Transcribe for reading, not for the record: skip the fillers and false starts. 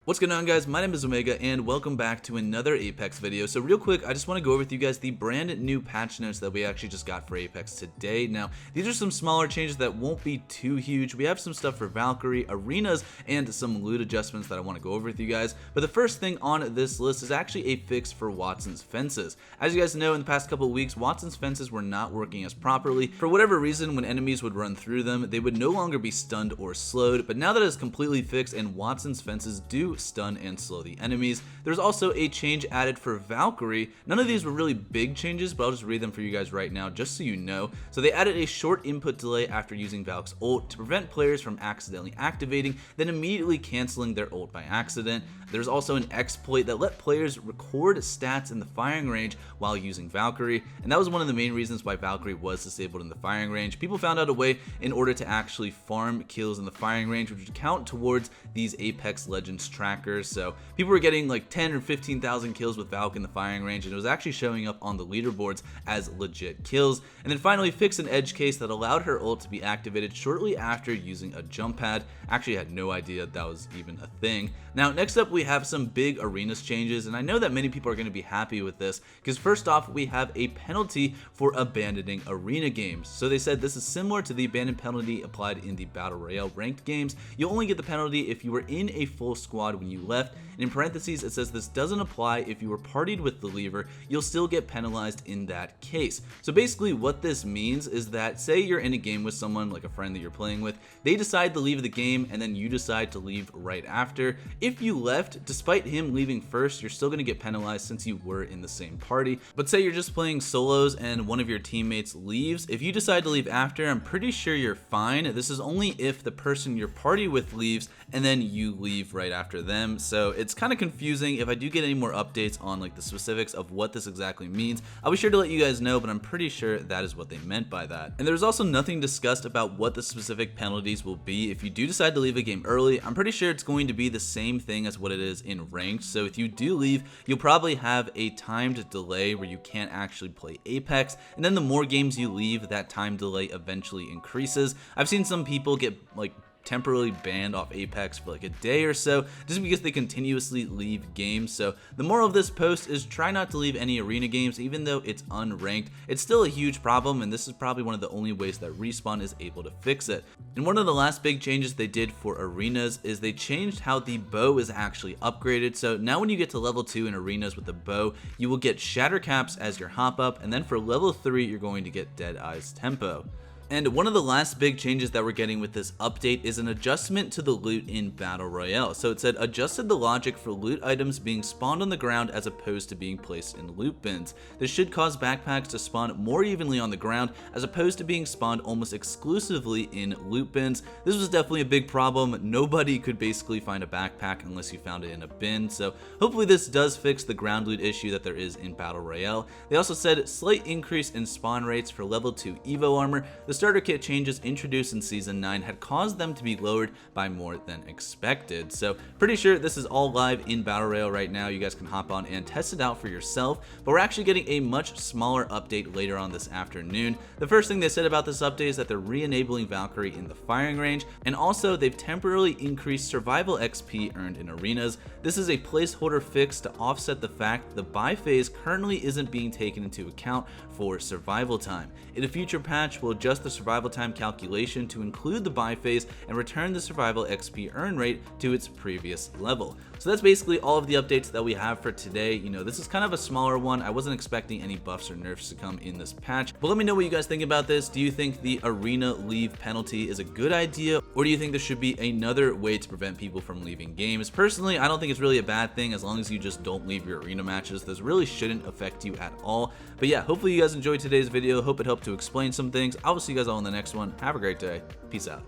What's going on, guys? My name is Omega and welcome back to another Apex video. So real quick, I just want to go over with you guys the brand new patch notes that we actually just got for Apex today. Now, these are some smaller changes that won't be too huge. We have some stuff for Valkyrie, arenas, and some loot adjustments that I want to go over with you guys. But the first thing on this list is actually a fix for Wattson's fences. As you guys know, in the past couple of weeks, Wattson's fences were not working as properly. For whatever reason, when enemies would run through them, they would no longer be stunned or slowed. But now that it's completely fixed and Wattson's fences do stun and slow the enemies. There's also a change added for Valkyrie. None of these were really big changes, but I'll just read them for you guys right now just so you know. So they added a short input delay after using Valk's ult to prevent players from accidentally activating, then immediately canceling their ult by accident. There's also an exploit that let players record stats in the firing range while using Valkyrie, and that was one of the main reasons why Valkyrie was disabled in the firing range. People found out a way in order to actually farm kills in the firing range, which would count towards these Apex Legends trackers. So people were getting like 10 or 15,000 kills with Valk in the firing range, and it was actually showing up on the leaderboards as legit kills. And then finally fixed an edge case that allowed her ult to be activated shortly after using a jump pad. Actually had no idea that was even a thing. Now next up we have some big arenas changes, and I know that many people are going to be happy with this because first off we have a penalty for abandoning arena games. So they said this is similar to the abandon penalty applied in the Battle Royale ranked games. You'll only get the penalty if you were in a full squad when you left, and in parentheses it says this doesn't apply if you were partied with the leaver. You'll still get penalized in that case. So basically what this means is that say you're in a game with someone like a friend that you're playing with, they decide to leave the game and then you decide to leave right after. If you left despite him leaving first, you're still going to get penalized since you were in the same party. But say you're just playing solos and one of your teammates leaves, if you decide to leave after, I'm pretty sure you're fine. This is only if the person you're party with leaves and then you leave right after them. So it's kind of confusing. If I do get any more updates on like the specifics of what this exactly means, I'll be sure to let you guys know, but I'm pretty sure that is what they meant by that. And there's also nothing discussed about what the specific penalties will be if you do decide to leave a game early. I'm pretty sure it's going to be the same thing as what it is in ranked. So if you do leave, you'll probably have a timed delay where you can't actually play Apex, and then the more games you leave, that time delay eventually increases. I've seen some people get like temporarily banned off Apex for like a day or so just because they continuously leave games. So the moral of this post is try not to leave any arena games. Even though it's unranked, it's still a huge problem, and this is probably one of the only ways that Respawn is able to fix it. And one of the last big changes they did for arenas is they changed how the bow is actually upgraded. So now when you get to level 2 in arenas with the bow, you will get shatter caps as your hop up, and then for level 3 you're going to get dead eyes tempo. And one of the last big changes that we're getting with this update is an adjustment to the loot in Battle Royale. So it said adjusted the logic for loot items being spawned on the ground as opposed to being placed in loot bins. This should cause backpacks to spawn more evenly on the ground as opposed to being spawned almost exclusively in loot bins. This was definitely a big problem. Nobody could basically find a backpack unless you found it in a bin. So hopefully this does fix the ground loot issue that there is in Battle Royale. They also said slight increase in spawn rates for level 2 Evo armor. The starter kit changes introduced in Season 9 had caused them to be lowered by more than expected. So pretty sure this is all live in Battle Royale right now. You guys can hop on and test it out for yourself, but we're actually getting a much smaller update later on this afternoon. The first thing they said about this update is that they're re-enabling Valkyrie in the firing range, and also they've temporarily increased survival XP earned in arenas. This is a placeholder fix to offset the fact the buy phase currently isn't being taken into account for survival time. In a future patch, we'll adjust the survival time calculation to include the buy phase and return the survival XP earn rate to its previous level. So that's basically all of the updates that we have for today. You know, this is kind of a smaller one. I wasn't expecting any buffs or nerfs to come in this patch, but let me know what you guys think about this. Do you think the arena leave penalty is a good idea, or do you think there should be another way to prevent people from leaving games? Personally, I don't think it's really a bad thing as long as you just don't leave your arena matches. This really shouldn't affect you at all. But yeah, hopefully you guys enjoyed today's video. Hope it helped to explain some things. I will see you guys all in the next one. Have a great day. Peace out.